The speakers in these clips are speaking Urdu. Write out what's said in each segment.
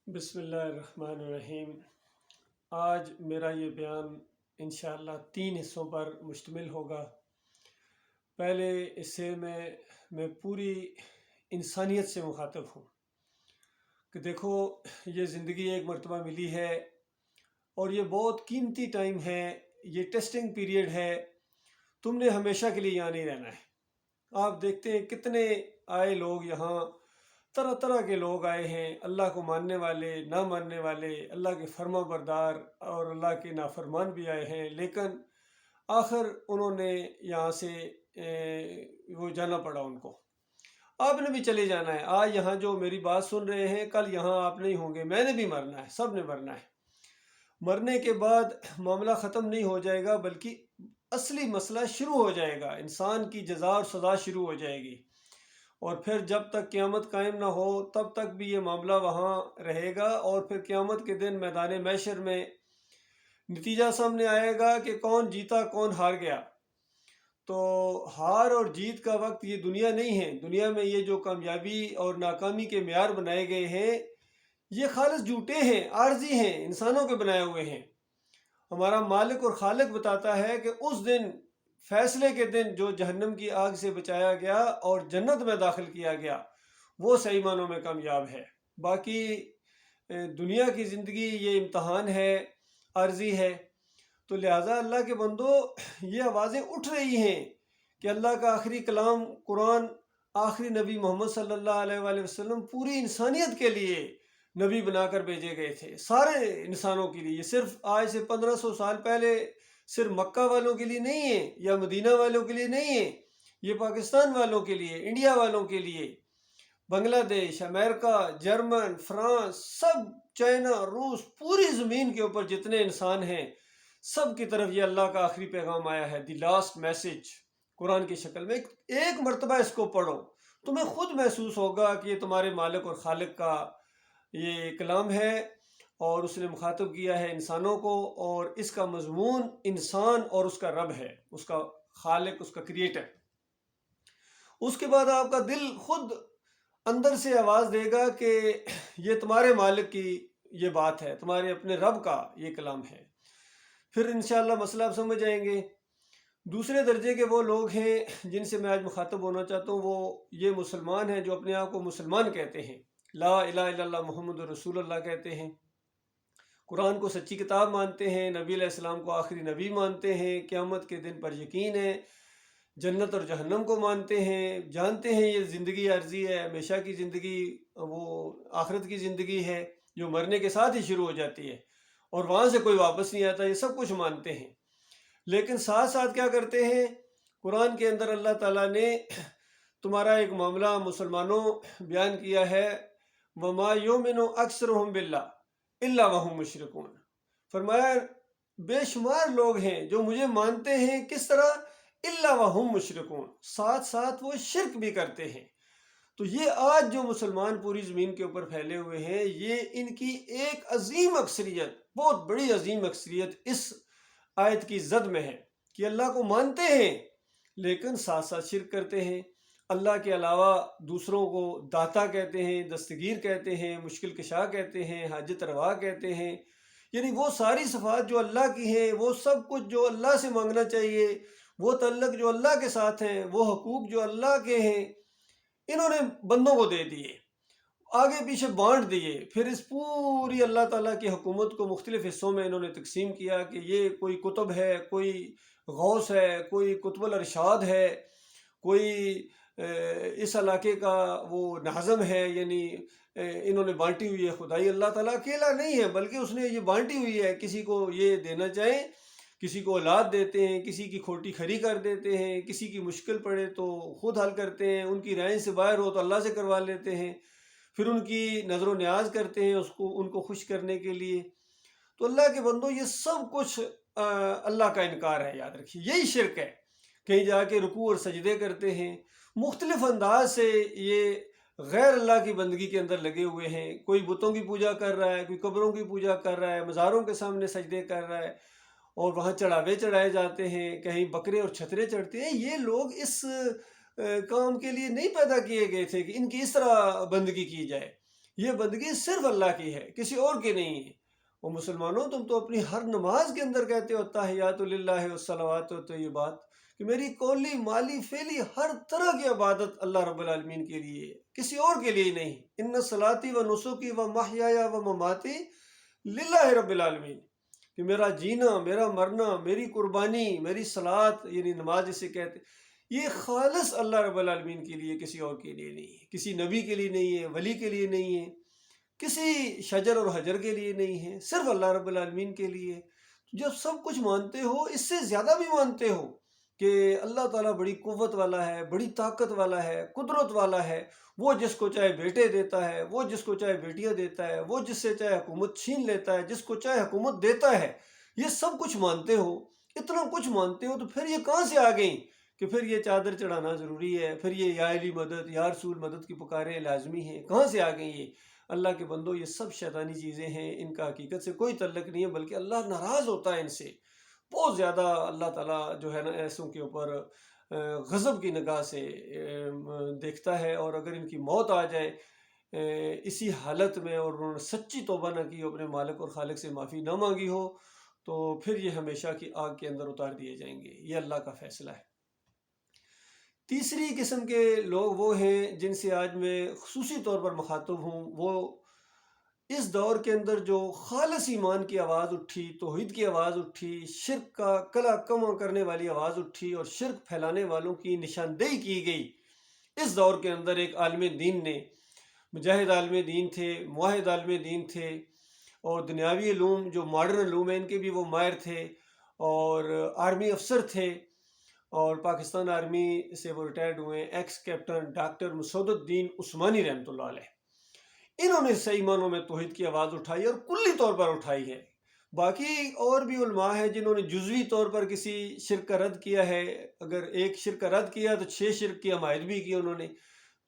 بسم اللہ الرحمن الرحیم۔ آج میرا یہ بیان انشاءاللہ 3 حصوں پر مشتمل ہوگا۔ پہلے حصے میں پوری انسانیت سے مخاطب ہوں کہ دیکھو، یہ زندگی ایک مرتبہ ملی ہے اور یہ بہت قیمتی ٹائم ہے، یہ ٹیسٹنگ پیریڈ ہے۔ تم نے ہمیشہ کے لیے یہاں نہیں رہنا ہے۔ آپ دیکھتے ہیں کتنے آئے لوگ یہاں، طرح طرح کے لوگ آئے ہیں، اللہ کو ماننے والے، نہ ماننے والے، اللہ کے فرما بردار اور اللہ کے نافرمان بھی آئے ہیں، لیکن آخر انہوں نے یہاں سے وہ جانا پڑا ان کو۔ آپ نے بھی چلے جانا ہے۔ آج یہاں جو میری بات سن رہے ہیں، کل یہاں آپ نہیں ہوں گے، میں نے بھی مرنا ہے، سب نے مرنا ہے۔ مرنے کے بعد معاملہ ختم نہیں ہو جائے گا، بلکہ اصلی مسئلہ شروع ہو جائے گا، انسان کی جزا اور سزا شروع ہو جائے گی۔ اور پھر جب تک قیامت قائم نہ ہو تب تک بھی یہ معاملہ وہاں رہے گا، اور پھر قیامت کے دن میدان محشر میں نتیجہ سامنے آئے گا کہ کون جیتا کون ہار گیا۔ تو ہار اور جیت کا وقت یہ دنیا نہیں ہے۔ دنیا میں یہ جو کامیابی اور ناکامی کے معیار بنائے گئے ہیں، یہ خالص جھوٹے ہیں، عارضی ہیں، انسانوں کے بنائے ہوئے ہیں۔ ہمارا مالک اور خالق بتاتا ہے کہ اس دن، فیصلے کے دن، جو جہنم کی آگ سے بچایا گیا اور جنت میں داخل کیا گیا، وہ صحیح معنوں میں کامیاب ہے۔ باقی دنیا کی زندگی یہ امتحان ہے، عارضی ہے۔ تو لہٰذا اللہ کے بندو، یہ آوازیں اٹھ رہی ہیں کہ اللہ کا آخری کلام قرآن، آخری نبی محمد صلی اللہ علیہ وآلہ وسلم پوری انسانیت کے لیے نبی بنا کر بھیجے گئے تھے، سارے انسانوں کے لیے۔ یہ صرف آج سے 1500 سال پہلے صرف مکہ والوں کے لیے نہیں ہے، یا مدینہ والوں کے لیے نہیں ہے، یہ پاکستان والوں کے لیے، انڈیا والوں کے لیے، بنگلہ دیش، امریکہ، جرمن، فرانس، سب، چائنا، روس، پوری زمین کے اوپر جتنے انسان ہیں، سب کی طرف یہ اللہ کا آخری پیغام آیا ہے، دی لاسٹ میسج، قرآن کی شکل میں۔ ایک مرتبہ اس کو پڑھو، تمہیں خود محسوس ہوگا کہ یہ تمہارے مالک اور خالق کا یہ کلام ہے، اور اس نے مخاطب کیا ہے انسانوں کو، اور اس کا مضمون انسان اور اس کا رب ہے، اس کا خالق، اس کا کریٹر۔ اس کے بعد آپ کا دل خود اندر سے آواز دے گا کہ یہ تمہارے مالک کی یہ بات ہے، تمہارے اپنے رب کا یہ کلام ہے۔ پھر انشاءاللہ مسئلہ آپ سمجھ جائیں گے۔ دوسرے درجے کے وہ لوگ ہیں جن سے میں آج مخاطب ہونا چاہتا ہوں، وہ یہ مسلمان ہیں جو اپنے آپ کو مسلمان کہتے ہیں، لا الہ الا اللہ محمد رسول اللہ کہتے ہیں، قرآن کو سچی کتاب مانتے ہیں، نبی علیہ السلام کو آخری نبی مانتے ہیں، قیامت کے دن پر یقین ہے، جنت اور جہنم کو مانتے ہیں، جانتے ہیں یہ زندگی عارضی ہے، ہمیشہ کی زندگی وہ آخرت کی زندگی ہے جو مرنے کے ساتھ ہی شروع ہو جاتی ہے اور وہاں سے کوئی واپس نہیں آتا، یہ سب کچھ مانتے ہیں۔ لیکن ساتھ ساتھ کیا کرتے ہیں؟ قرآن کے اندر اللہ تعالیٰ نے تمہارا ایک معاملہ مسلمانوں بیان کیا ہے، وَمَا يُؤْمِنُ أَكْثَرُهُم بِاللَّهِ إِلَّا وَهُم مُشْرِكُونَ۔ فرمایا بے شمار لوگ ہیں جو مجھے مانتے ہیں، کس طرح؟ إِلَّا وَهُم مُشْرِكُونَ، ساتھ ساتھ وہ شرک بھی کرتے ہیں۔ تو یہ آج جو مسلمان پوری زمین کے اوپر پھیلے ہوئے ہیں، یہ ان کی ایک عظیم اکثریت، بہت بڑی عظیم اکثریت اس آیت کی زد میں ہے کہ اللہ کو مانتے ہیں لیکن ساتھ ساتھ شرک کرتے ہیں، اللہ کے علاوہ دوسروں کو داتا کہتے ہیں، دستگیر کہتے ہیں، مشکل کشا کہتے ہیں، حاجت روا کہتے ہیں، یعنی وہ ساری صفات جو اللہ کی ہیں، وہ سب کچھ جو اللہ سے مانگنا چاہیے، وہ تعلق جو اللہ کے ساتھ ہیں، وہ حقوق جو اللہ کے ہیں، انہوں نے بندوں کو دے دیے، آگے پیچھے بانٹ دیے۔ پھر اس پوری اللہ تعالیٰ کی حکومت کو مختلف حصوں میں انہوں نے تقسیم کیا کہ یہ کوئی قطب ہے، کوئی غوث ہے، کوئی قطب الارشاد ہے، کوئی اس علاقے کا وہ ناظم ہے، یعنی انہوں نے بانٹی ہوئی ہے خدائی۔ اللہ تعالیٰ اکیلا نہیں ہے، بلکہ اس نے یہ بانٹی ہوئی ہے، کسی کو یہ دینا چاہیں، کسی کو اولاد دیتے ہیں، کسی کی کھوٹی کھری کر دیتے ہیں، کسی کی مشکل پڑے تو خود حل کرتے ہیں، ان کی رائن سے باہر ہو تو اللہ سے کروا لیتے ہیں، پھر ان کی نظر و نیاز کرتے ہیں ان کو خوش کرنے کے لیے۔ تو اللہ کے بندو، یہ سب کچھ اللہ کا انکار ہے، یاد رکھیے، یہی شرک ہے۔ کہیں جا کے رکوع اور سجدے کرتے ہیں، مختلف انداز سے یہ غیر اللہ کی بندگی کے اندر لگے ہوئے ہیں، کوئی بتوں کی پوجا کر رہا ہے، کوئی قبروں کی پوجا کر رہا ہے، مزاروں کے سامنے سجدے کر رہا ہے، اور وہاں چڑھاوے چڑھائے جاتے ہیں، کہیں بکرے اور چھترے چڑھتے ہیں۔ یہ لوگ اس کام کے لیے نہیں پیدا کیے گئے تھے کہ ان کی اس طرح بندگی کی جائے۔ یہ بندگی صرف اللہ کی ہے، کسی اور کی نہیں ہے۔ وہ مسلمانوں، تم تو اپنی ہر نماز کے اندر کہتے ہو تحیات للہ والصلوات والطیبات، کہ میری قولی مالی فعلی ہر طرح کی عبادت اللہ رب العالمین کے لیے ہے، کسی اور کے لیے نہیں۔ ان صلاتی و نسکی و محیای و مماتی للہ رب العالمین، کہ میرا جینا، میرا مرنا، میری قربانی، میری صلات یعنی نماز جسے کہتے، یہ خالص اللہ رب العالمین کے لیے، کسی اور کے لیے نہیں ہے، کسی نبی کے لیے نہیں ہے، ولی کے لیے نہیں ہے، کسی شجر اور حجر کے لیے نہیں ہے، صرف اللہ رب العالمین کے لیے۔ جب سب کچھ مانتے ہو، اس سے زیادہ بھی مانتے ہو کہ اللہ تعالیٰ بڑی قوت والا ہے، بڑی طاقت والا ہے، قدرت والا ہے، وہ جس کو چاہے بیٹے دیتا ہے، وہ جس کو چاہے بیٹیاں دیتا ہے، وہ جس سے چاہے حکومت چھین لیتا ہے، جس کو چاہے حکومت دیتا ہے، یہ سب کچھ مانتے ہو، اتنا کچھ مانتے ہو، تو پھر یہ کہاں سے آ گئیں کہ پھر یہ چادر چڑھانا ضروری ہے، پھر یہ یا علی مدد یا رسول مدد کی پکاریں لازمی ہیں؟ کہاں سے آ گئیں یہ؟ اللہ کے بندو، یہ سب شیطانی چیزیں ہیں، ان کا حقیقت سے کوئی تعلق نہیں ہے، بلکہ اللہ ناراض ہوتا ہے ان سے بہت زیادہ۔ اللہ تعالیٰ جو ہے نا ایسوں کے اوپر غضب کی نگاہ سے دیکھتا ہے، اور اگر ان کی موت آ جائے اسی حالت میں، اور انہوں نے سچی توبہ نہ کی، اپنے مالک اور خالق سے معافی نہ مانگی ہو، تو پھر یہ ہمیشہ کی آگ کے اندر اتار دیے جائیں گے۔ یہ اللہ کا فیصلہ ہے۔ تیسری قسم کے لوگ وہ ہیں جن سے آج میں خصوصی طور پر مخاطب ہوں، وہ اس دور کے اندر جو خالص ایمان کی آواز اٹھی، توحید کی آواز اٹھی، شرک کا کلا کما کرنے والی آواز اٹھی، اور شرک پھیلانے والوں کی نشاندہی کی گئی۔ اس دور کے اندر ایک عالم دین نے، مجاہد عالم دین تھے، موحد عالم دین تھے، اور دنیاوی علوم جو ماڈرن علوم ہیں ان کے بھی وہ ماہر تھے، اور آرمی افسر تھے، اور پاکستان آرمی سے وہ ریٹائرڈ ہوئے ہیں، ایکس کیپٹن ڈاکٹر مسعود الدین عثمانی رحمۃ اللہ علیہ۔ انہوں نے صحیح معنوں میں توحید کی آواز اٹھائی، اور کلی طور پر اٹھائی ہے۔ باقی اور بھی علماء ہیں جنہوں نے جزوی طور پر کسی شرک کا رد کیا ہے، اگر ایک شرک کا رد کیا تو 6 شرک کی حمایت بھی کی انہوں نے۔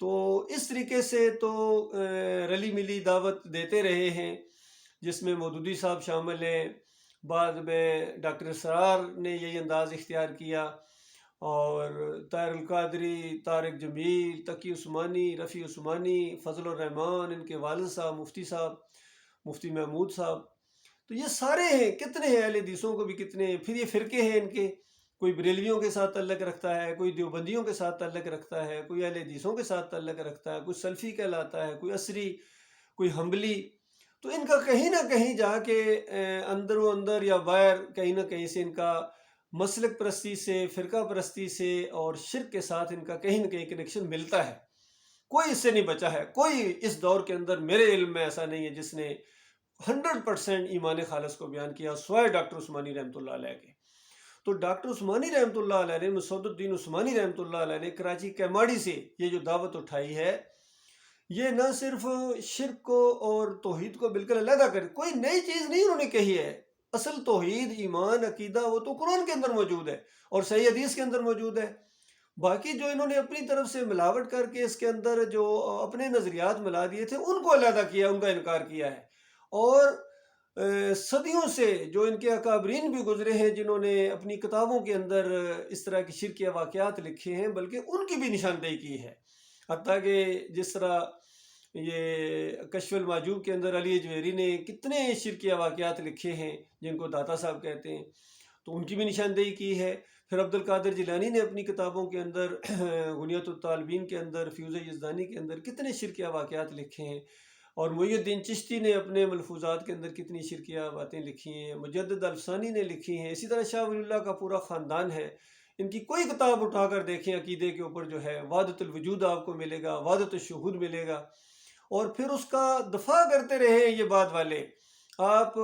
تو اس طریقے سے تو رلی ملی دعوت دیتے رہے ہیں، جس میں مودودی صاحب شامل ہیں، بعد میں ڈاکٹر اسرار نے یہی انداز اختیار کیا، اور طاہر القادری، طارق جمیل، تقی عثمانی، رفیع عثمانی، فضل الرحمان، ان کے والد صاحب مفتی محمود صاحب، تو یہ سارے ہیں، کتنے ہیں، اہل حدیثوں کو بھی کتنے ہیں۔ پھر یہ فرقے ہیں ان کے، کوئی بریلویوں کے ساتھ تعلق رکھتا ہے، کوئی دیوبندیوں کے ساتھ تعلق رکھتا ہے، کوئی اہل حدیثوں کے ساتھ تعلق رکھتا ہے، کوئی سلفی کہلاتا ہے، کوئی عصری، کوئی حنبلی۔ تو ان کا کہیں نہ کہیں جا کے اندر و اندر یا باہر کہیں نہ کہیں سے ان کا مسلک پرستی سے، فرقہ پرستی سے اور شرک کے ساتھ ان کا کہیں نہ کہیں کنیکشن ملتا ہے۔ کوئی اس سے نہیں بچا ہے۔ کوئی اس دور کے اندر میرے علم میں ایسا نہیں ہے جس نے 100% ایمان خالص کو بیان کیا، سوائے ڈاکٹر عثمانی رحمۃ اللہ علیہ کے۔ تو ڈاکٹر عثمانی رحمۃ اللہ علیہ نے، مسعود الدین عثمانی رحمۃ اللہ علیہ نے کراچی کیماڑی سے یہ جو دعوت اٹھائی ہے، یہ نہ صرف شرک کو اور توحید کو بالکل علیحدہ کر، کوئی نئی چیز نہیں انہوں نے کہی ہے۔ اصل توحید، ایمان، عقیدہ وہ تو قرآن کے اندر موجود ہے اور صحیح حدیث کے اندر موجود ہے۔ باقی جو انہوں نے اپنی طرف سے ملاوٹ کر کے اس کے اندر جو اپنے نظریات ملا دیے تھے، ان کو علیحدہ کیا، ان کا انکار کیا ہے۔ اور صدیوں سے جو ان کے اکابرین بھی گزرے ہیں جنہوں نے اپنی کتابوں کے اندر اس طرح کی شرکیہ واقعات لکھے ہیں، بلکہ ان کی بھی نشاندہی کی ہے۔ حتیٰ کہ جس طرح یہ کشف المحجوب کے اندر علی اجویری نے کتنے شرکیہ واقعات لکھے ہیں جن کو داتا صاحب کہتے ہیں، تو ان کی بھی نشاندہی کی ہے۔ پھر عبد القادر جیلانی نے اپنی کتابوں کے اندر، غنیۃ الطالبین کے اندر، فیوز یزدانی کے اندر کتنے شرکیہ واقعات لکھے ہیں، اور محی الدین چشتی نے اپنے ملفوظات کے اندر کتنی شرکیہ باتیں لکھی ہیں، مجدد الفسانی نے لکھی ہیں، اسی طرح شاہ ولی اللہ کا پورا خاندان ہے۔ ان کی کوئی کتاب اٹھا کر دیکھیں عقیدے کے اوپر جو ہے، وحدت الوجود آپ کو ملے گا، وحدت الشہود ملے گا، اور پھر اس کا دفاع کرتے رہے یہ بات والے۔ آپ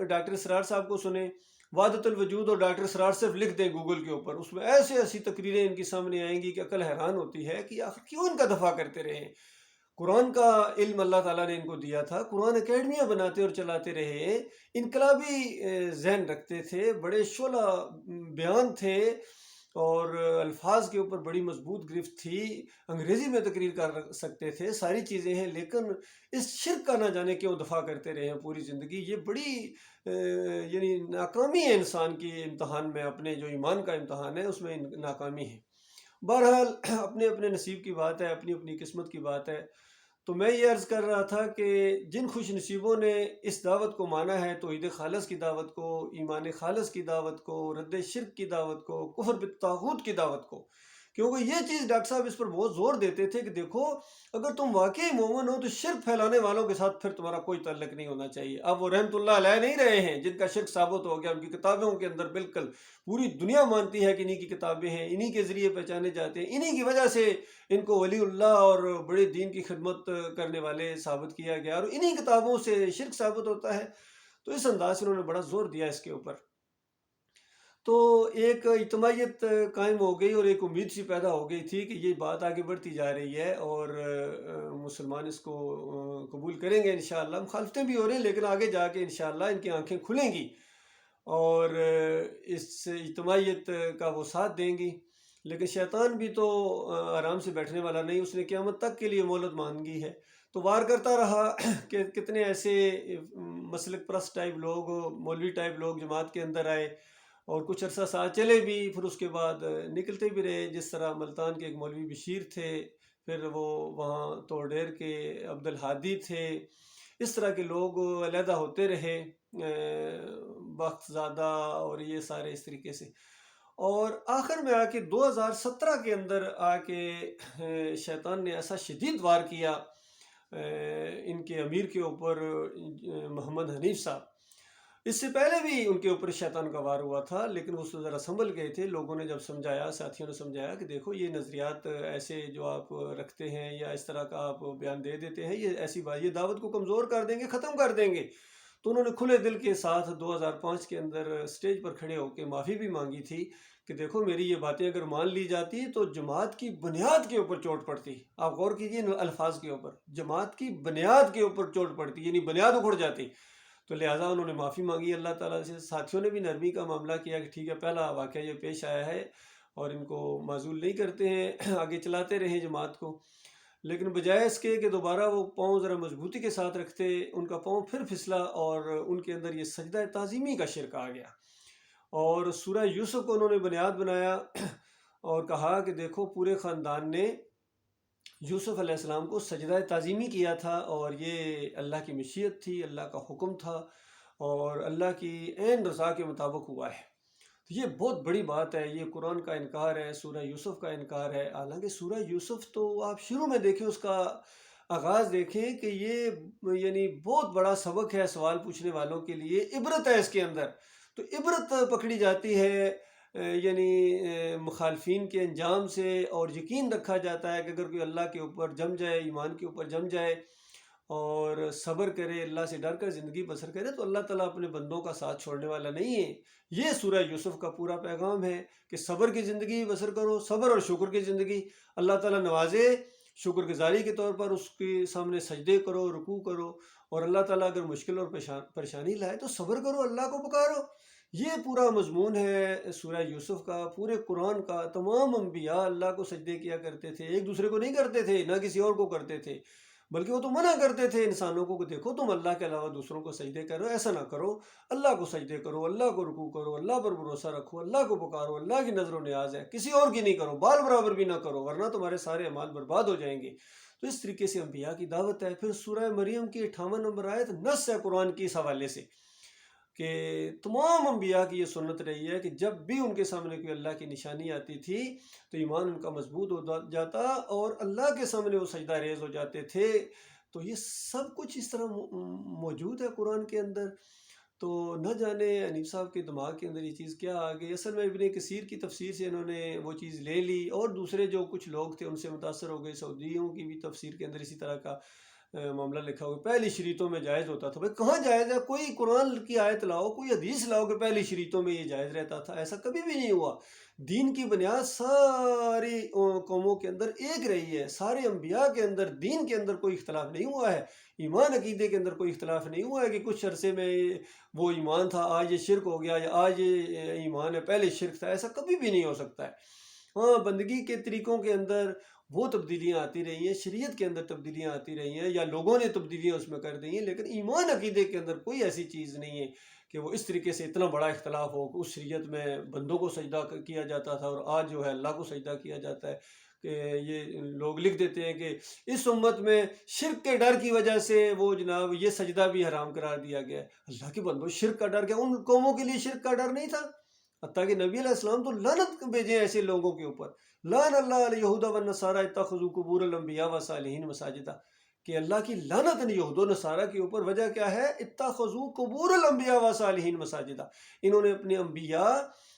ڈاکٹر اسرار صاحب کو سنیں، وحدت الوجود اور ڈاکٹر اسرار صرف لکھ دیں گوگل کے اوپر، اس میں ایسی تقریریں ان کی سامنے آئیں گی کہ عقل حیران ہوتی ہے کہ آخر کیوں ان کا دفاع کرتے رہے۔ قرآن کا علم اللہ تعالیٰ نے ان کو دیا تھا، قرآن اکیڈمیاں بناتے اور چلاتے رہے، انقلابی ذہن رکھتے تھے، بڑے شعلہ بیان تھے، اور الفاظ کے اوپر بڑی مضبوط گرفت تھی، انگریزی میں تقریر کر سکتے تھے، ساری چیزیں ہیں، لیکن اس شرک کا نہ جانے کیوں دفاع کرتے رہے ہیں پوری زندگی۔ یہ بڑی یعنی ناکامی ہے انسان کی امتحان میں، اپنے جو ایمان کا امتحان ہے اس میں ناکامی ہے۔ بہرحال اپنے اپنے نصیب کی بات ہے، اپنی اپنی قسمت کی بات ہے۔ تو میں یہ عرض کر رہا تھا کہ جن خوش نصیبوں نے اس دعوت کو مانا ہے، توحید خالص کی دعوت کو، ایمان خالص کی دعوت کو، رد شرک کی دعوت کو، کفر بالطاغوت کی دعوت کو، کیونکہ یہ چیز ڈاکٹر صاحب اس پر بہت زور دیتے تھے کہ دیکھو اگر تم واقعی مومن ہو تو شرک پھیلانے والوں کے ساتھ پھر تمہارا کوئی تعلق نہیں ہونا چاہیے۔ اب وہ رحمت اللہ علیہ نہیں رہے ہیں جن کا شرک ثابت ہو گیا، ان کی کتابوں کے اندر بالکل پوری دنیا مانتی ہے کہ انہی کی کتابیں ہیں، انہی کے ذریعے پہچانے جاتے ہیں، انہی کی وجہ سے ان کو ولی اللہ اور بڑے دین کی خدمت کرنے والے ثابت کیا گیا، اور انہی کتابوں سے شرک ثابت ہوتا ہے۔ تو اس انداز سے انہوں نے بڑا زور دیا اس کے اوپر، تو ایک اجتماعیت قائم ہو گئی اور ایک امید سی پیدا ہو گئی تھی کہ یہ بات آگے بڑھتی جا رہی ہے اور مسلمان اس کو قبول کریں گے انشاءاللہ۔ مخالفتیں بھی ہو رہی ہیں لیکن آگے جا کے انشاءاللہ ان کی آنکھیں کھلیں گی اور اس اجتماعیت کا وہ ساتھ دیں گی۔ لیکن شیطان بھی تو آرام سے بیٹھنے والا نہیں، اس نے قیامت تک کے لیے مہلت مانگی ہے، تو وار کرتا رہا کہ کتنے ایسے مسلک پرست ٹائپ لوگ، مولوی ٹائپ لوگ جماعت کے اندر آئے اور کچھ عرصہ ساتھ چلے بھی، پھر اس کے بعد نکلتے بھی رہے۔ جس طرح ملتان کے ایک مولوی بشیر تھے، پھر وہ وہاں توڑیر کے عبد الحادی تھے، اس طرح کے لوگ علیحدہ ہوتے رہے، بخت زادہ اور یہ سارے اس طریقے سے، اور آخر میں آ کے 2017 کے اندر آ کے شیطان نے ایسا شدید وار کیا ان کے امیر کے اوپر، محمد حنیف صاحب۔ اس سے پہلے بھی ان کے اوپر شیطان کا وار ہوا تھا، لیکن وہ ذرا سنبھل گئے تھے۔ لوگوں نے جب سمجھایا، ساتھیوں نے سمجھایا کہ دیکھو یہ نظریات ایسے جو آپ رکھتے ہیں یا اس طرح کا آپ بیان دے دیتے ہیں، یہ ایسی بات، یہ دعوت کو کمزور کر دیں گے، ختم کر دیں گے۔ تو انہوں نے کھلے دل کے ساتھ 2005 کے اندر سٹیج پر کھڑے ہو کے معافی بھی مانگی تھی کہ دیکھو میری یہ باتیں اگر مان لی جاتی تو جماعت کی بنیاد کے اوپر چوٹ پڑتی۔ آپ غور کیجئے ان الفاظ کے اوپر، جماعت کی بنیاد کے اوپر چوٹ پڑتی، یعنی بنیاد اکھڑ جاتی۔ تو لہٰذا انہوں نے معافی مانگی اللہ تعالیٰ سے۔ ساتھیوں نے بھی نرمی کا معاملہ کیا کہ ٹھیک ہے، پہلا واقعہ یہ پیش آیا ہے اور ان کو معزول نہیں کرتے ہیں، آگے چلاتے رہیں جماعت کو، لیکن بجائے اس کے کہ دوبارہ وہ پاؤں ذرا مضبوطی کے ساتھ رکھتے، ان کا پاؤں پھر پھسلا اور ان کے اندر یہ سجدہ تعظیمی کا شرک آ گیا، اور سورہ یوسف کو انہوں نے بنیاد بنایا اور کہا کہ دیکھو پورے خاندان نے یوسف علیہ السلام کو سجدہ تعظیمی کیا تھا اور یہ اللہ کی مشیت تھی، اللہ کا حکم تھا اور اللہ کی عین رضا کے مطابق ہوا ہے۔ تو یہ بہت بڑی بات ہے، یہ قرآن کا انکار ہے، سورہ یوسف کا انکار ہے۔ حالانکہ سورہ یوسف تو آپ شروع میں دیکھیں، اس کا آغاز دیکھیں کہ یہ یعنی بہت بڑا سبق ہے سوال پوچھنے والوں کے لیے، عبرت ہے اس کے اندر۔ تو عبرت پکڑی جاتی ہے یعنی مخالفین کے انجام سے، اور یقین رکھا جاتا ہے کہ اگر کوئی اللہ کے اوپر جم جائے، ایمان کے اوپر جم جائے اور صبر کرے، اللہ سے ڈر کر زندگی بسر کرے، تو اللہ تعالیٰ اپنے بندوں کا ساتھ چھوڑنے والا نہیں ہے۔ یہ سورہ یوسف کا پورا پیغام ہے کہ صبر کی زندگی بسر کرو، صبر اور شکر کی زندگی۔ اللہ تعالیٰ نوازے، شکر گزاری کے طور پر اس کے سامنے سجدے کرو، رکوع کرو، اور اللہ تعالیٰ اگر مشکل اور پریشانی لائے تو صبر کرو، اللہ کو پکارو۔ یہ پورا مضمون ہے سورہ یوسف کا، پورے قرآن کا۔ تمام انبیاء اللہ کو سجدے کیا کرتے تھے، ایک دوسرے کو نہیں کرتے تھے، نہ کسی اور کو کرتے تھے، بلکہ وہ تو منع کرتے تھے انسانوں کو کہ دیکھو تم اللہ کے علاوہ دوسروں کو سجدے کرو، ایسا نہ کرو، اللہ کو سجدے کرو، اللہ کو رکوع کرو، اللہ پر بھروسہ رکھو، اللہ کو پکارو، اللہ کی نظر و نیاز ہے، کسی اور کی نہیں کرو، بال برابر بھی نہ کرو، ورنہ تمہارے سارے اعمال برباد ہو جائیں گے۔ تو اس طریقے سے انبیاء کی دعوت ہے۔ پھر سورہ مریم کی 58 نمبر آیت نص ہے قرآن کی اس حوالے سے کہ تمام انبیاء کی یہ سنت رہی ہے کہ جب بھی ان کے سامنے کوئی اللہ کی نشانی آتی تھی تو ایمان ان کا مضبوط ہو جاتا اور اللہ کے سامنے وہ سجدہ ریز ہو جاتے تھے۔ تو یہ سب کچھ اس طرح موجود ہے قرآن کے اندر۔ تو نہ جانے حنیف صاحب کے دماغ کے اندر یہ چیز کیا آ گئی۔ اصل میں ابن کثیر کی تفسیر سے انہوں نے وہ چیز لے لی، اور دوسرے جو کچھ لوگ تھے ان سے متاثر ہو گئے۔ سعودیوں کی بھی تفسیر کے اندر اسی طرح کا معاملہ لکھا ہوا، پہلی شریعتوں میں جائز ہوتا تھا۔ بھائی کہاں جائز ہے؟ کوئی قرآن کی آیت لاؤ، کوئی حدیث لاؤ کہ پہلی شریعتوں میں یہ جائز رہتا تھا۔ ایسا کبھی بھی نہیں ہوا۔ دین کی بنیاد ساری قوموں کے اندر ایک رہی ہے، سارے انبیاء کے اندر دین کے اندر کوئی اختلاف نہیں ہوا ہے، ایمان عقیدے کے اندر کوئی اختلاف نہیں ہوا ہے کہ کچھ عرصے میں وہ ایمان تھا آج یہ شرک ہو گیا، یا آج یہ ایمان ہے پہلے شرک تھا۔ ایسا کبھی بھی نہیں ہو سکتا ہے۔ ہاں، بندگی کے طریقوں کے اندر وہ تبدیلیاں آتی رہی ہیں، شریعت کے اندر تبدیلیاں آتی رہی ہیں، یا لوگوں نے تبدیلیاں اس میں کر دی ہیں، لیکن ایمان عقیدے کے اندر کوئی ایسی چیز نہیں ہے کہ وہ اس طریقے سے اتنا بڑا اختلاف ہو کہ اس شریعت میں بندوں کو سجدہ کیا جاتا تھا اور آج جو ہے اللہ کو سجدہ کیا جاتا ہے۔ کہ یہ لوگ لکھ دیتے ہیں کہ اس امت میں شرک کے ڈر کی وجہ سے وہ جناب یہ سجدہ بھی حرام قرار دیا گیا ہے۔ اللہ کے بندو، شرک کا ڈر کیا؟ ان قوموں کے لیے شرک کا ڈر نہیں تھا؟ حتیٰ کہ نبی علیہ السلام تو لعنت بھیجے ایسے لوگوں کے اوپر، لعن اللہ علی یہود و نصارى اتخذوا قبور الانبیاء و صالحین مساجدہ، کہ اللہ کی لعنت ہے یہود و نصارہ کے اوپر۔ وجہ کیا ہے؟ اتخذوا قبور الانبیاء و صالحین مساجدہ، انہوں نے اپنے انبیاء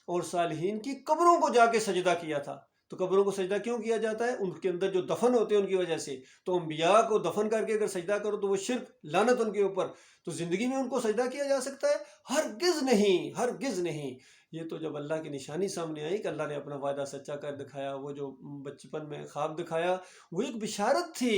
اور صالحین کی قبروں کو جا کے سجدہ کیا تھا۔ تو قبروں کو سجدہ کیوں کیا جاتا ہے؟ ان کے اندر جو دفن ہوتے ہیں ان کی وجہ سے۔ تو انبیاء کو دفن کر کے اگر سجدہ کرو تو وہ شرک، لعنت ان کے اوپر۔ تو زندگی میں ان کو سجدہ کیا جا سکتا ہے؟ ہرگز نہیں، ہرگز نہیں۔ یہ تو جب اللہ کی نشانی سامنے آئی کہ اللہ نے اپنا وعدہ سچا کر دکھایا، وہ جو بچپن میں خواب دکھایا وہ ایک بشارت تھی،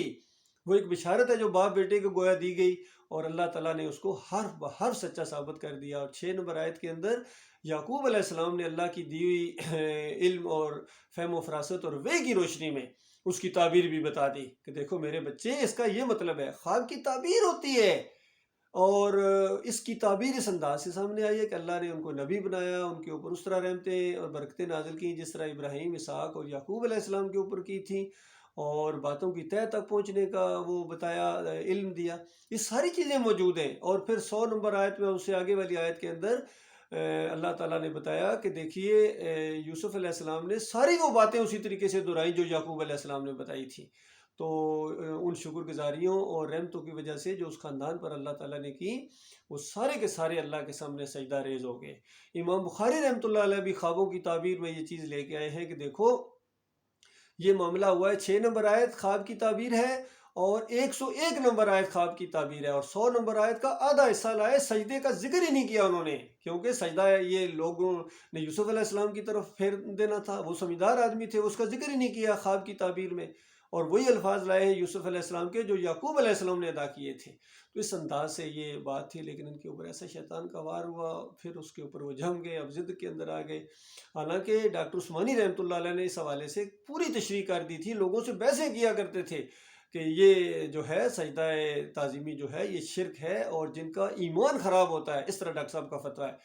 وہ ایک بشارت ہے جو باپ بیٹے کو گویا دی گئی، اور اللہ تعالیٰ نے اس کو ہر سچا ثابت کر دیا۔ اور 6 نمبر آیت کے اندر یعقوب علیہ السلام نے اللہ کی دی ہوئی علم اور فہم و فراست اور وحی کی روشنی میں اس کی تعبیر بھی بتا دی کہ دیکھو میرے بچے، اس کا یہ مطلب ہے، خواب کی تعبیر ہوتی ہے، اور اس کی تعبیر اس انداز سے سامنے آئی ہے کہ اللہ نے ان کو نبی بنایا، ان کے اوپر اس طرح رحمتیں اور برکتیں نازل کی جس طرح ابراہیم، اسحاق اور یعقوب علیہ السلام کے اوپر کی تھیں، اور باتوں کی تہہ تک پہنچنے کا وہ بتایا، علم دیا۔ یہ ساری چیزیں موجود ہیں۔ اور پھر 100 نمبر آیت میں، اس سے آگے والی آیت کے اندر اللہ تعالیٰ نے بتایا کہ دیکھیے یوسف علیہ السلام نے ساری وہ باتیں اسی طریقے سے دہرائی جو یعقوب علیہ السلام نے بتائی تھی۔ تو ان شکر گزاریوں اور رحمتوں کی وجہ سے جو اس خاندان پر اللہ تعالیٰ نے کی، وہ سارے کے سارے اللہ کے سامنے سجدہ ریز ہو گئے۔ امام بخاری رحمۃ اللہ علیہ بھی خوابوں کی تعبیر میں یہ چیز لے کے آئے ہیں کہ دیکھو یہ معاملہ ہوا ہے، 6 نمبر آیت خواب کی تعبیر ہے، اور 101 نمبر آیت خواب کی تعبیر ہے، اور 100 نمبر آیت کا آدھا حصہ لائے، سجدے کا ذکر ہی نہیں کیا انہوں نے، کیونکہ سجدہ یہ لوگوں نے یوسف علیہ السلام کی طرف پھیر دینا تھا، وہ سمجھدار آدمی تھے، اس کا ذکر ہی نہیں کیا خواب کی تعبیر میں، اور وہی الفاظ لائے ہیں یوسف علیہ السلام کے جو یعقوب علیہ السلام نے ادا کیے تھے۔ تو اس انداز سے یہ بات تھی، لیکن ان کے اوپر ایسا شیطان کا وار ہوا، پھر اس کے اوپر وہ جم گئے، اب ضد کے اندر آ گئے۔ حالانکہ ڈاکٹر عثمانی رحمۃ اللہ علیہ نے اس حوالے سے پوری تشریح کر دی تھی، لوگوں سے بحثیں کیا کرتے تھے کہ یہ جو ہے سجدہ تعظیمی جو ہے یہ شرک ہے، اور جن کا ایمان خراب ہوتا ہے، اس طرح ڈاکٹر صاحب کا فتویٰ ہے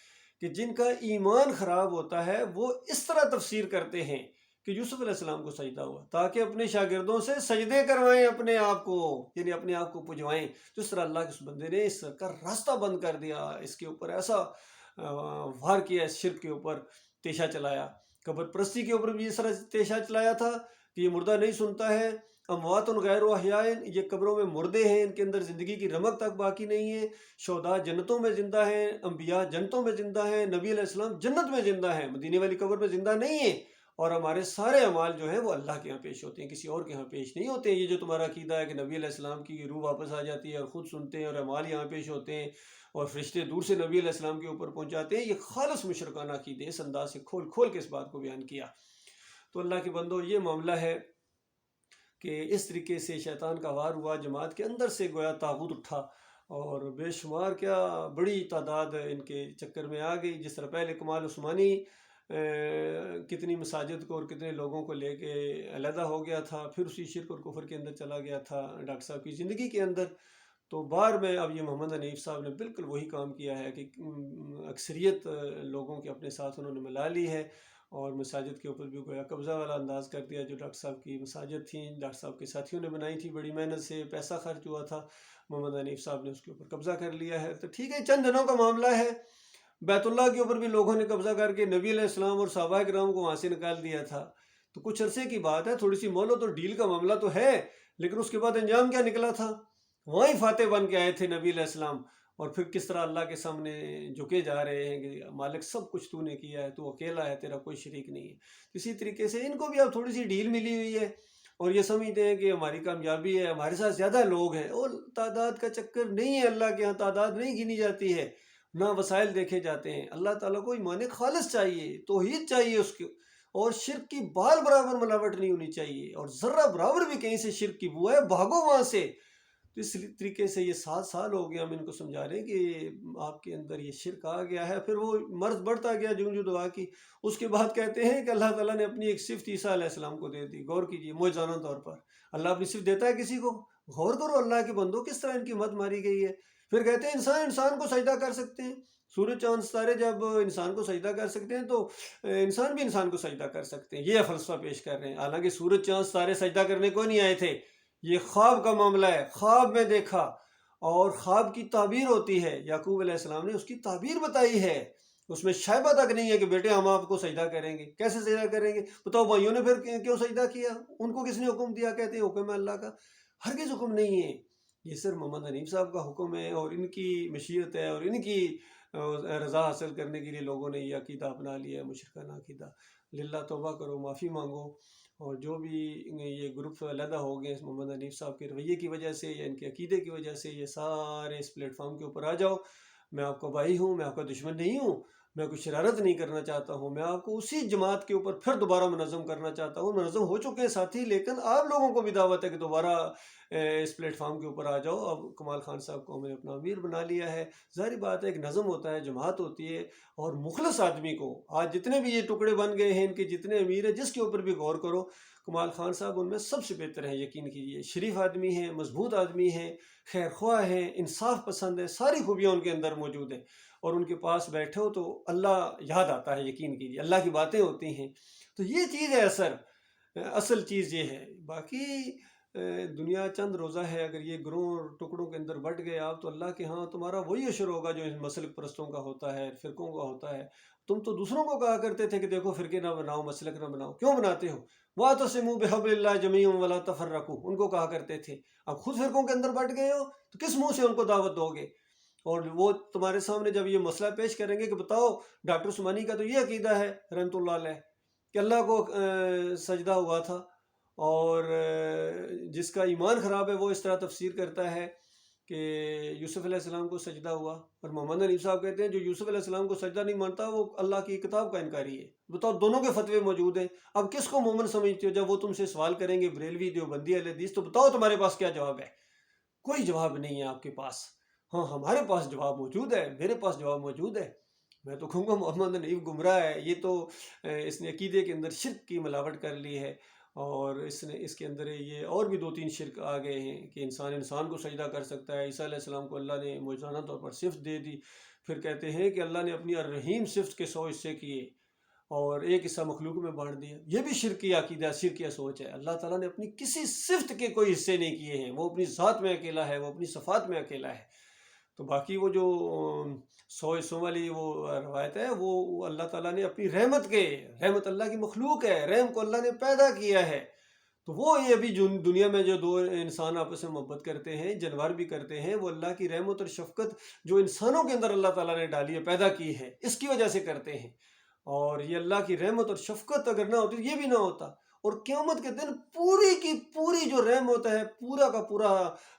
کہ جن کا ایمان خراب ہوتا ہے وہ اس طرح تفسیر کرتے ہیں کہ یوسف علیہ السلام کو سجدہ ہوا تاکہ اپنے شاگردوں سے سجدے کروائیں، اپنے آپ کو، یعنی اپنے آپ کو پجوائیں۔ تو اس طرح اللہ کے اس بندے نے اس کا راستہ بند کر دیا، اس کے اوپر ایسا وار کیا، اس شرک کے اوپر تیشہ چلایا۔ قبر پرستی کے اوپر بھی اس طرح تیشہ چلایا تھا کہ یہ مردہ نہیں سنتا ہے، اموات غیر احیاء، یہ قبروں میں مردے ہیں، ان کے اندر زندگی کی رمق تک باقی نہیں ہے۔ شہداء جنتوں میں زندہ ہیں، انبیاء جنتوں میں زندہ ہیں، نبی علیہ السلام جنت میں زندہ ہیں، مدینے والی قبر میں زندہ نہیں ہیں، اور ہمارے سارے اعمال جو ہیں وہ اللہ کے ہاں پیش ہوتے ہیں، کسی اور کے ہاں پیش نہیں ہوتے ہیں۔ یہ جو تمہارا عقیدہ ہے کہ نبی علیہ السلام کی روح واپس آ جاتی ہے اور خود سنتے ہیں اور اعمال یہاں پیش ہوتے ہیں اور فرشتے دور سے نبی علیہ السلام کے اوپر پہنچاتے ہیں، یہ خالص مشرکانہ عقیدے، اس انداز سے کھول کھول کے اس بات کو بیان کیا۔ تو اللہ کے بندو، یہ معاملہ ہے کہ اس طریقے سے شیطان کا وار ہوا، جماعت کے اندر سے گویا طاغوت اٹھا، اور بے شمار کیا بڑی تعداد ان کے چکر میں آ گئی۔ جس طرح پہلے کمال عثمانی کتنی مساجد کو اور کتنے لوگوں کو لے کے علیحدہ ہو گیا تھا، پھر اسی شرک اور کفر کے اندر چلا گیا تھا ڈاکٹر صاحب کی زندگی کے اندر، تو بعد میں اب یہ محمد حنیف صاحب نے بالکل وہی کام کیا ہے کہ اکثریت لوگوں کے اپنے ساتھ انہوں نے ملا لی ہے، اور مساجد کے اوپر بھی گویا قبضہ والا انداز کر دیا۔ جو ڈاکٹر صاحب کی مساجد تھیں، ڈاکٹر صاحب کے ساتھیوں نے بنائی تھی، بڑی محنت سے پیسہ خرچ ہوا تھا، محمد حنیف صاحب نے اس کے اوپر قبضہ کر لیا ہے۔ تو ٹھیک ہے، چند دنوں کا معاملہ ہے۔ بیت اللہ کے اوپر بھی لوگوں نے قبضہ کر کے نبی علیہ السلام اور صحابہ کرام کو وہاں سے نکال دیا تھا۔ تو کچھ عرصے کی بات ہے، تھوڑی سی مہلت اور ڈیل کا معاملہ تو ہے، لیکن اس کے بعد انجام کیا نکلا تھا؟ وہیں فاتح بن کے آئے تھے نبی علیہ السلام، اور پھر کس طرح اللہ کے سامنے جھکے جا رہے ہیں کہ مالک سب کچھ تو نے کیا ہے، تو اکیلا ہے، تیرا کوئی شریک نہیں ہے۔ اسی طریقے سے ان کو بھی اب تھوڑی سی ڈیل ملی ہوئی ہے، اور یہ سمجھتے ہیں کہ ہماری کامیابی ہے، ہمارے ساتھ زیادہ لوگ ہیں، اور تعداد کا چکر نہیں ہے، اللہ کے یہاں تعداد نہیں گنی جاتی ہے، نہ وسائل دیکھے جاتے ہیں۔ اللہ تعالیٰ کو ایمان خالص چاہیے، توحید چاہیے اس کو، اور شرک کی بال برابر ملاوٹ نہیں ہونی چاہیے، اور ذرہ برابر بھی کہیں سے شرک کی بو ہے بھاگو وہاں سے۔ تو اس طریقے سے یہ 7 سال ہو گیا ہم ان کو سمجھا رہے ہیں کہ آپ کے اندر یہ شرک آ گیا ہے۔ پھر وہ مرض بڑھتا گیا جو دعا کی، اس کے بعد کہتے ہیں کہ اللہ تعالیٰ نے اپنی ایک صفت عیسیٰ علیہ السلام کو دے دی۔ غور کیجیے، معجزانہ طور پر اللہ اپنی صفت دیتا ہے کسی کو؟ غور کرو اللہ کے بندو کس طرح ان کی مت ماری گئی ہے۔ پھر کہتے ہیں انسان انسان کو سجدہ کر سکتے ہیں، سورج چاند ستارے جب انسان کو سجدہ کر سکتے ہیں تو انسان بھی انسان کو سجدہ کر سکتے ہیں، یہ فلسفہ پیش کر رہے ہیں۔ حالانکہ سورج چاند ستارے سجدہ کرنے کو نہیں آئے تھے، یہ خواب کا معاملہ ہے، خواب میں دیکھا، اور خواب کی تعبیر ہوتی ہے، یعقوب علیہ السلام نے اس کی تعبیر بتائی ہے، اس میں شائبہ تک نہیں ہے کہ بیٹے ہم آپ کو سجدہ کریں گے۔ کیسے سجدہ کریں گے؟ بتاؤ بھائیوں نے پھر کیوں سجدہ کیا؟ ان کو کس نے حکم دیا؟ کہتے ہیں حکم ہے اللہ کا۔ ہرگز حکم نہیں ہے، یہ صرف محمد حنیف صاحب کا حکم ہے، اور ان کی مشیت ہے، اور ان کی رضا حاصل کرنے کے لیے لوگوں نے یہ عقیدہ اپنا لیا ہے، مشرکانہ عقیدہ۔ للہ توبہ کرو، معافی مانگو، اور جو بھی یہ گروپ علیحدہ ہو گئے اس محمد حنیف صاحب کے رویے کی وجہ سے یا ان کے عقیدے کی وجہ سے، یہ سارے اس پلیٹ فارم کے اوپر آ جاؤ۔ میں آپ کا بھائی ہوں، میں آپ کا دشمن نہیں ہوں، میں کوئی شرارت نہیں کرنا چاہتا ہوں، میں آپ کو اسی جماعت کے اوپر پھر دوبارہ منظم کرنا چاہتا ہوں۔ منظم ہو چکے ہیں ساتھی، لیکن آپ لوگوں کو بھی دعوت ہے کہ دوبارہ اس پلیٹ فارم کے اوپر آ جاؤ۔ اب کمال خان صاحب کو ہم نے اپنا امیر بنا لیا ہے۔ ظاہری بات ہے، ایک نظم ہوتا ہے، جماعت ہوتی ہے، اور مخلص آدمی کو آج جتنے بھی یہ ٹکڑے بن گئے ہیں ان کے جتنے امیر ہیں، جس کے اوپر بھی غور کرو، کمال خان صاحب ان میں سب سے بہتر ہیں، یقین کیجیے۔ شریف آدمی ہیں، مضبوط آدمی ہیں، خیر خواہ ہیں، انصاف پسند ہے، ساری خوبیاں ان کے اندر موجود ہیں، اور ان کے پاس بیٹھے ہو تو اللہ یاد آتا ہے، یقین کیجیے، اللہ کی باتیں ہوتی ہیں۔ تو یہ چیز ہے اصل چیز یہ ہے۔ باقی دنیا چند روزہ ہے، اگر یہ گروہ ٹکڑوں کے اندر بٹ گئے آپ، تو اللہ کے ہاں تمہارا وہی اشر ہوگا جو ان مسلک پرستوں کا ہوتا ہے، فرقوں کا ہوتا ہے۔ تم تو دوسروں کو کہا کرتے تھے کہ دیکھو فرقے نہ بناؤ، مسلک نہ بناؤ، کیوں بناتے ہو؟ وَاعْتَصِمُوا بِحَبْلِ اللَّهِ جَمِيعًا وَلَا تَفَرَّقُوا، ان کو کہا کرتے تھے۔ اب خود فرقوں کے اندر بٹ گئے ہو تو کس منہ سے ان کو دعوت دو گے؟ اور وہ تمہارے سامنے جب یہ مسئلہ پیش کریں گے کہ بتاؤ ڈاکٹر عثمانی کا تو یہ عقیدہ ہے رحمۃ اللہ علیہ کہ اللہ کو سجدہ ہوا تھا، اور جس کا ایمان خراب ہے وہ اس طرح تفسیر کرتا ہے کہ یوسف علیہ السلام کو سجدہ ہوا، اور محمد حنیف صاحب کہتے ہیں جو یوسف علیہ السلام کو سجدہ نہیں مانتا وہ اللہ کی کتاب کا انکاری ہے۔ بتاؤ، دونوں کے فتوے موجود ہیں، اب کس کو مومن سمجھتے ہو؟ جب وہ تم سے سوال کریں گے بریلوی دیوبندی اہل حدیث، تو بتاؤ تمہارے پاس کیا جواب ہے؟ کوئی جواب نہیں ہے آپ کے پاس۔ ہاں، ہمارے پاس جواب موجود ہے، میرے پاس جواب موجود ہے۔ میں تو کہوں گا محمد حنیف گمراہ ہے، یہ تو اس نے عقیدے کے اندر شرک کی ملاوٹ کر لی ہے، اور اس کے اندر یہ اور بھی 2-3 شرک آ گئے ہیں کہ انسان انسان کو سجدہ کر سکتا ہے۔ عیسیٰ علیہ السلام کو اللہ نے معجزانہ طور پر صفت دے دی، پھر کہتے ہیں کہ اللہ نے اپنی الرحیم صفت کے 100 حصے کیے اور ایک حصہ مخلوق میں بانٹ دیا۔ یہ بھی شرکی عقیدہ، شرکیہ سوچ ہے۔ اللہ تعالیٰ نے اپنی کسی صفت کے کوئی حصے نہیں کیے ہیں، وہ اپنی ذات میں اکیلا ہے، وہ اپنی صفات میں اکیلا ہے۔ تو باقی وہ جو 100 حصوں والی وہ روایت ہے، وہ اللہ تعالیٰ نے اپنی رحمت اللہ کی مخلوق ہے، رحم کو اللہ نے پیدا کیا ہے۔ تو وہ یہ ابھی دنیا میں جو 2 انسان آپس میں محبت کرتے ہیں، جانور بھی کرتے ہیں، وہ اللہ کی رحمت اور شفقت جو انسانوں کے اندر اللہ تعالیٰ نے ڈالی ہے، پیدا کی ہے، اس کی وجہ سے کرتے ہیں۔ اور یہ اللہ کی رحمت اور شفقت اگر نہ ہوتی یہ بھی نہ ہوتا، اور قیامت کے دن پوری کی پوری جو رحمت ہے، پورا کا پورا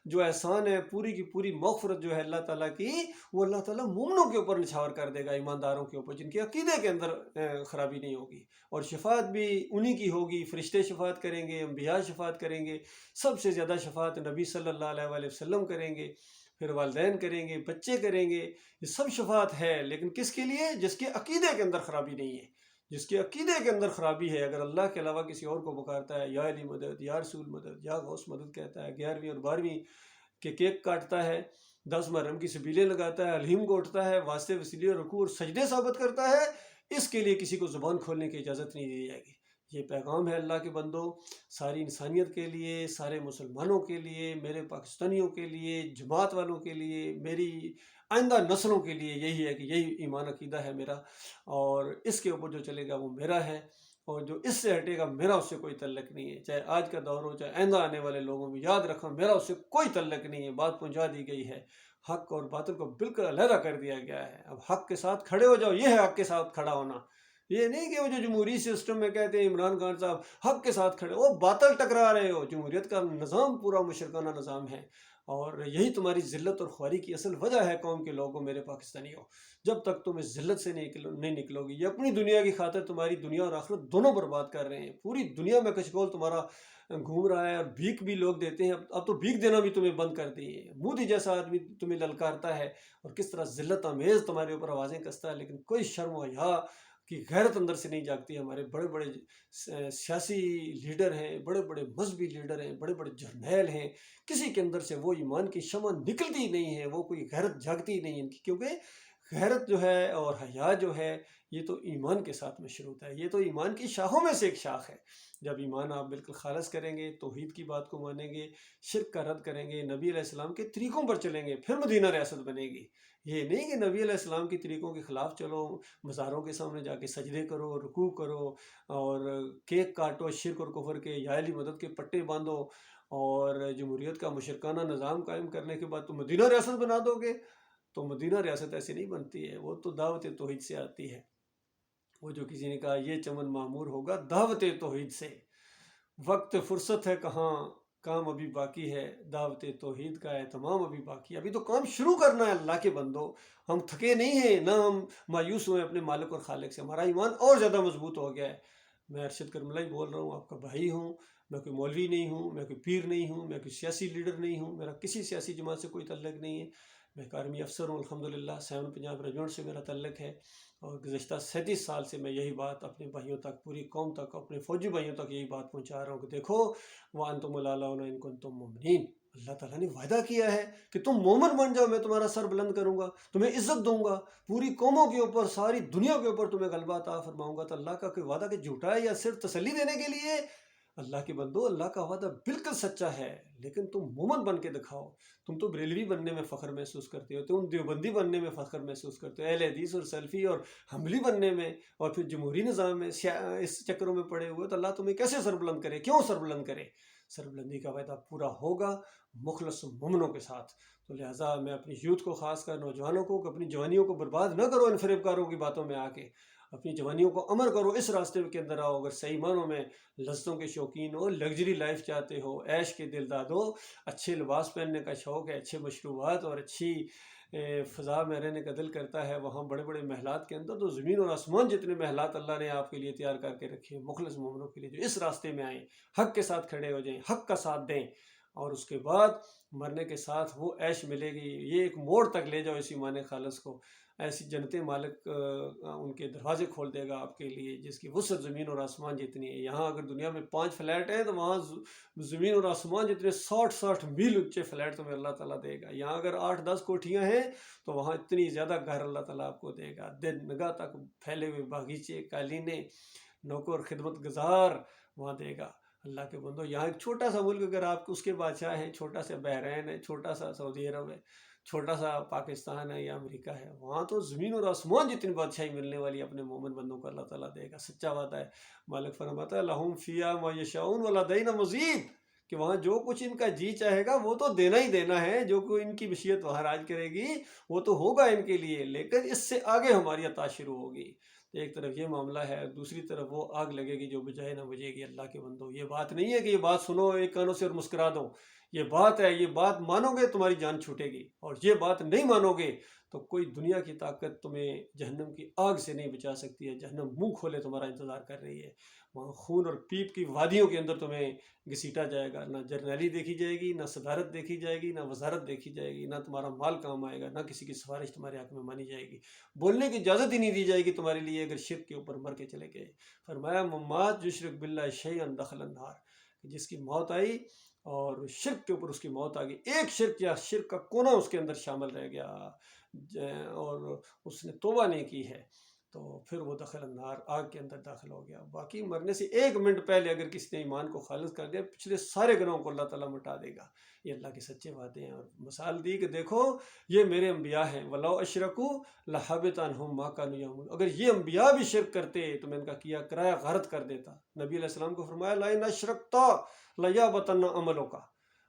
جو احسان ہے، پوری کی پوری مغفرت جو ہے اللہ تعالیٰ کی، وہ اللہ تعالیٰ مومنوں کے اوپر نچھاور کر دے گا، ایمانداروں کے اوپر جن کے عقیدے کے اندر خرابی نہیں ہوگی، اور شفاعت بھی انہی کی ہوگی۔ فرشتے شفاعت کریں گے، انبیاء شفاعت کریں گے، سب سے زیادہ شفاعت نبی صلی اللہ علیہ وآلہ وسلم کریں گے، پھر والدین کریں گے، بچے کریں گے، یہ سب شفاعت ہے، لیکن کس کے لیے؟ جس کے عقیدے کے اندر خرابی نہیں ہے، جس کے عقیدے کے اندر خرابی ہے۔ اگر اللہ کے علاوہ کسی اور کو پکارتا ہے، یا علی مدد، یا رسول مدد، یا غوث مدد کہتا ہے، 11ویں اور 12ویں کے کیک کاٹتا ہے، 10 محرم کی سبیلیں لگاتا ہے، الہیم گھونٹتا ہے، واسطے وسیلے رکوع اور سجدے ثابت کرتا ہے، اس کے لیے کسی کو زبان کھولنے کی اجازت نہیں دی جائے گی۔ یہ پیغام ہے اللہ کے بندو، ساری انسانیت کے لیے، سارے مسلمانوں کے لیے، میرے پاکستانیوں کے لیے، جماعت والوں کے لیے، میری آئندہ نسلوں کے لیے یہی ہے کہ یہی ایمان عقیدہ ہے میرا، اور اس کے اوپر جو چلے گا وہ میرا ہے، اور جو اس سے ہٹے گا میرا اس سے کوئی تعلق نہیں ہے۔ چاہے آج کا دور ہو، چاہے آئندہ آنے والے لوگوں میں، یاد رکھو میرا اس سے کوئی تعلق نہیں ہے۔ بات پہنچا دی گئی ہے، حق اور باطل کو بالکل علیحدہ کر دیا گیا ہے۔ اب حق کے ساتھ کھڑے ہو جاؤ، یہ ہے حق کے ساتھ کھڑا ہونا۔ یہ نہیں کہ وہ جو جمہوری سسٹم میں کہتے ہیں عمران خان صاحب حق کے ساتھ کھڑے، وہ باطل ٹکرا رہے ہو۔ جمہوریت کا نظام پورا مشرکانہ نظام ہے، اور یہی تمہاری ذلت اور خواری کی اصل وجہ ہے قوم کے لوگوں، میرے پاکستانیوں۔ جب تک تم اس ذلت سے نہیں نکلو گی، یہ اپنی دنیا کی خاطر تمہاری دنیا اور آخرت دونوں برباد کر رہے ہیں۔ پوری دنیا میں کشکول تمہارا گھوم رہا ہے، اور بھیک بھی لوگ دیتے ہیں، اب تو بھیک دینا بھی تمہیں بند کر دیے۔ مودی جیسا آدمی تمہیں للکارتا ہے، اور کس طرح ذلت آمیز تمہارے اوپر آوازیں کستا ہے، لیکن کوئی شرم و حیا کی غیرت اندر سے نہیں جاگتی. ہمارے بڑے بڑے سیاسی لیڈر ہیں، بڑے بڑے مذہبی لیڈر ہیں، بڑے بڑے جرنیل ہیں، کسی کے اندر سے وہ ایمان کی شمع نکلتی نہیں ہے، وہ کوئی غیرت جاگتی نہیں ان کی، کیونکہ غیرت جو ہے اور حیا جو ہے یہ تو ایمان کے ساتھ مشروط ہے، یہ تو ایمان کی شاخوں میں سے ایک شاخ ہے. جب ایمان آپ بالکل خالص کریں گے، توحید کی بات کو مانیں گے، شرک کا رد کریں گے، نبی علیہ السلام کے طریقوں پر چلیں گے، پھر مدینہ ریاست بنے گی. یہ نہیں کہ نبی علیہ السلام کے طریقوں کے خلاف چلو، مزاروں کے سامنے جا کے سجدے کرو، رکوع کرو اور کیک کاٹو، شرک اور کفر کے یا علی مدد کے پٹے باندھو اور جمہوریت کا مشرکانہ نظام قائم کرنے کے بعد تو مدینہ ریاست بنا دو گے. تو مدینہ ریاست ایسے نہیں بنتی ہے، وہ تو دعوت توحید سے آتی ہے. وہ جو کسی نے کہا یہ چمن معمور ہوگا دعوت توحید سے. وقت فرصت ہے کہاں، کام ابھی باقی ہے، دعوت توحید کا اہتمام ابھی باقی ہے، ابھی تو کام شروع کرنا ہے. اللہ کے بندو، ہم تھکے نہیں ہیں، نہ ہم مایوس ہوئے اپنے مالک اور خالق سے، ہمارا ایمان اور زیادہ مضبوط ہو گیا ہے. میں ارشد کرملائی بول رہا ہوں، آپ کا بھائی ہوں، میں کوئی مولوی نہیں ہوں، میں کوئی پیر نہیں ہوں، میں کوئی سیاسی لیڈر نہیں ہوں، میرا کسی سیاسی جماعت سے کوئی تعلق نہیں ہے. میں ایک آرمی افسر ہوں الحمدللہ، 7 پنجاب ریجمنٹ سے میرا تعلق ہے، اور گزشتہ 37 سال سے میں یہی بات اپنے بھائیوں تک، پوری قوم تک، اپنے فوجی بھائیوں تک یہی بات پہنچا رہا ہوں کہ دیکھو وَأَنْتُمُ الْأَعْلَوْنَ إِن كُنتُم مُؤْمِنِينَ. اللہ تعالیٰ نے وعدہ کیا ہے کہ تم مومن بن جاؤ، میں تمہارا سر بلند کروں گا، تمہیں عزت دوں گا، پوری قوموں کے اوپر، ساری دنیا کے اوپر تمہیں غلبہ عطا فرماؤں گا. تو اللہ کا کوئی وعدہ کہ جھوٹا ہے یا صرف تسلی دینے کے لیے؟ اللہ کے بندو، اللہ کا وعدہ بالکل سچا ہے، لیکن تم مومن بن کے دکھاؤ. تم تو بریلوی بننے میں فخر محسوس کرتے ہو، تم دیوبندی بننے میں فخر محسوس کرتے ہو، اہل حدیث اور سلفی اور حنبلی بننے میں، اور پھر جمہوری نظام میں اس چکروں میں پڑے ہوئے. تو اللہ تمہیں کیسے سربلند کرے؟ کیوں سربلند کرے؟ سربلندی کا وعدہ پورا ہوگا مخلص مومنوں کے ساتھ. تو لہٰذا میں اپنی یوتھ کو، خاص کر نوجوانوں کو، کہ اپنی جوانیوں کو برباد نہ کرو ان فریب کاروں کی باتوں میں آ کے. اپنی جوانیوں کو امر کرو، اس راستے کے اندر آؤ. اگر صحیح معنوں میں لذتوں کے شوقین ہو، لگژری لائف چاہتے ہو، عیش کے دلداد ہو، اچھے لباس پہننے کا شوق ہے، اچھے مشروبات اور اچھی فضا میں رہنے کا دل کرتا ہے، وہاں بڑے بڑے محلات کے اندر، تو زمین اور آسمان جتنے محلات اللہ نے آپ کے لیے تیار کر کے رکھے ہیں مخلص مومنوں کے لیے، جو اس راستے میں آئیں، حق کے ساتھ کھڑے ہو جائیں، حق کا ساتھ دیں، اور اس کے بعد مرنے کے ساتھ وہ عیش ملے گی. یہ ایک موڑ تک لے جاؤ اس ایمان خالص کو، ایسی جنت مالک ان کے دروازے کھول دے گا آپ کے لیے جس کی وسعت زمین اور آسمان جتنی ہے. یہاں اگر دنیا میں 5 فلیٹ ہیں تو وہاں زمین اور آسمان جتنے 60 میل اونچے فلیٹ تمہیں اللہ تعالیٰ دے گا. یہاں اگر 8-10 کوٹھیاں ہیں تو وہاں اتنی زیادہ گھر اللہ تعالیٰ آپ کو دے گا. دن نگاہ تک پھیلے ہوئے باغیچے، قالینیں، نوکر، خدمت گزار وہاں دے گا. اللہ کے بندو، یہاں ایک چھوٹا سا ملک اگر آپ اس کے بادشاہ ہیں، چھوٹا سا بحرین ہے، چھوٹا سا سعودی عرب ہے، چھوٹا سا پاکستان ہے یا امریکہ ہے، وہاں تو زمین اور آسمان جتنی بادشاہی ملنے والی اپنے مومن بندوں کو اللہ تعالیٰ دے گا. سچا وعدہ ہے. مالک فرماتا ہے لَهُمْ فِيهَا مَا يَشَاءُونَ وَلَدَيْنَا مَزِيدٌ، کہ وہاں جو کچھ ان کا جی چاہے گا وہ تو دینا ہی دینا ہے. جو کوئی ان کی مشیت وہاں راج کرے گی وہ تو ہوگا ان کے لیے، لیکن اس سے آگے ہماری عطا شروع ہوگی. تو ایک طرف یہ معاملہ ہے، دوسری طرف وہ آگ لگے گی جو بجائے نہ بجھے گی. اللہ کے بندو، یہ بات نہیں ہے کہ یہ بات سنو ایک کانوں سے اور مسکرا دو. یہ بات ہے، یہ بات مانو گے تمہاری جان چھوٹے گی، اور یہ بات نہیں مانو گے تو کوئی دنیا کی طاقت تمہیں جہنم کی آگ سے نہیں بچا سکتی ہے. جہنم منہ کھولے تمہارا انتظار کر رہی ہے. وہاں خون اور پیپ کی وادیوں کے اندر تمہیں گھسیٹا جائے گا. نہ جرنیلی دیکھی جائے گی، نہ صدارت دیکھی جائے گی، نہ وزارت دیکھی جائے گی، نہ تمہارا مال کام آئے گا، نہ کسی کی سفارش تمہارے حق میں مانی جائے گی. بولنے کی اجازت ہی نہیں دی جائے گی تمہارے لیے اگر شرک کے اوپر مر کے چلے گئے. فرمایا ممات یشرک باللہ شیئا دخل النار، جس کی موت آئی اور شرک کے اوپر اس کی موت آ گئی، ایک شرک یا شرک کا کونا اس کے اندر شامل رہ گیا اور اس نے توبہ نہیں کی ہے، تو پھر وہ دخل النار، آگ کے اندر داخل ہو گیا. باقی مرنے سے 1 منٹ پہلے اگر کسی نے ایمان کو خالص کر دیا، پچھلے سارے گناہوں کو اللہ تعالیٰ مٹا دے گا. یہ اللہ کے سچے وعدے ہیں. اور مثال دی کہ دیکھو یہ میرے انبیاء ہیں، وَلَوْ أَشْرَكُوا لَحَبِطَ عَنْهُمْ مَا كَانُوا يَعْمَلُونَ، اگر یہ انبیاء بھی شرک کرتے تو میں ان کا کیا کرایا غارت کر دیتا. نبی علیہ السلام کو فرمایا لَإِنْ أَشْرَكْتَ لَيَحْبَطَنَّ عَمَلُكَ،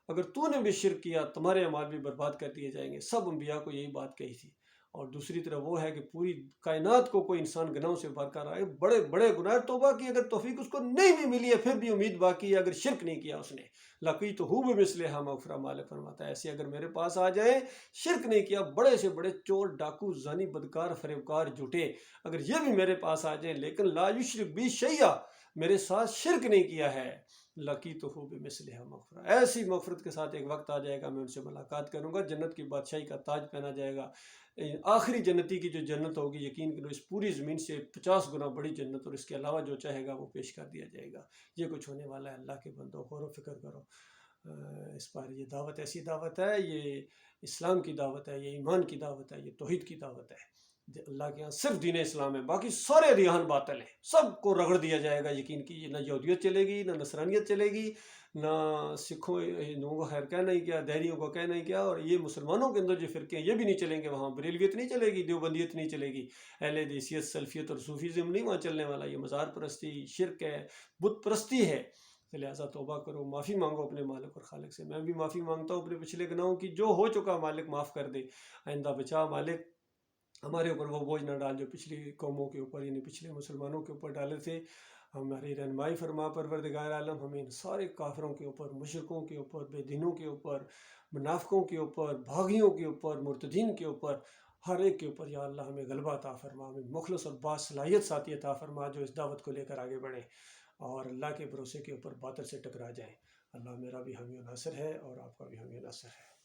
اگر تو نے بھی شرک کیا تمہارے اعمال بھی برباد کر دیے جائیں گے. سب انبیاء کو یہی بات کہی تھی. اور دوسری طرف وہ ہے کہ پوری کائنات کو کوئی انسان گناہوں سے بھر کر آئے، بڑے بڑے گناہ، توبہ کی اگر توفیق اس کو نہیں بھی ملی ہے پھر بھی امید باقی ہے اگر شرک نہیں کیا اس نے. لَقِيتُهُ بِمِثْلِهَا مَغْفِرَةً، مالک فرماتا ہے ایسے اگر میرے پاس آ جائیں، شرک نہیں کیا، بڑے سے بڑے چور، ڈاکو، زانی، بدکار، فریبکار، جھوٹے، اگر یہ بھی میرے پاس آ جائیں لیکن لا یشرک بی شیئا، میرے ساتھ شرک نہیں کیا ہے، لقیتہ بمثلھا مغفرہ، ایسی مغفرت کے ساتھ ایک وقت آ جائے گا میں ان سے ملاقات کروں گا، جنت کی بادشاہی کا تاج پہنا جائے گا، آخری جنتی کی جو جنت ہوگی یقین کرو اس پوری زمین سے 50 گنا بڑی جنت، اور اس کے علاوہ جو چاہے گا وہ پیش کر دیا جائے گا۔ یہ کچھ ہونے والا ہے، اللہ کے بندوں غور و فکر کرو اس پر۔ یہ دعوت ایسی دعوت ہے، یہ اسلام کی دعوت ہے، یہ ایمان کی دعوت ہے، یہ توحید کی دعوت ہے۔ اللہ کے ہاں صرف دین اسلام ہے، باقی سارے ادیان باطل ہیں، سب کو رگڑ دیا جائے گا یقین کیجیے۔ نہ یہودیت چلے گی، نہ نصرانیت چلے گی، نہ سکھوں ہندوؤں کا خیر کہنا ہی کیا، دہریوں کا کہنا ہی کیا، اور یہ مسلمانوں کے اندر جو فرقے ہیں یہ بھی نہیں چلیں گے، وہاں بریلویت نہیں چلے گی، دیوبندیت نہیں چلے گی، اہل حدیثیت، سلفیت اور صوفیزم نہیں وہاں چلنے والا۔ یہ مزار پرستی، شرک ہے، بت پرستی ہے۔ لہٰذا توبہ کرو، معافی مانگو اپنے مالک اور خالق سے۔ میں بھی معافی مانگتا ہوں اپنے پچھلے گناہوں کی، جو ہو چکا مالک معاف کر دے، آئندہ بچا مالک، ہمارے اوپر وہ بوجھ نہ ڈال جو پچھلی قوموں کے اوپر یعنی پچھلے مسلمانوں کے اوپر ڈالے تھے۔ ہماری رہنمائی فرما پروردگار عالم، ہمیں ان سارے کافروں کے اوپر، مشرکوں کے اوپر، بے دینوں کے اوپر، منافقوں کے اوپر، بھاگیوں کے اوپر، مرتدین کے اوپر، ہر ایک کے اوپر یا اللہ ہمیں غلبہ عطا فرما، ہمیں مخلص اور باصلاحیت ساتھی عطا فرما جو اس دعوت کو لے کر آگے بڑھیں اور اللہ کے بھروسے کے اوپر باطل سے ٹکرا جائیں۔ اللہ میرا بھی حامی و ناصر ہے اور آپ کا بھی حامی و ناصر ہے۔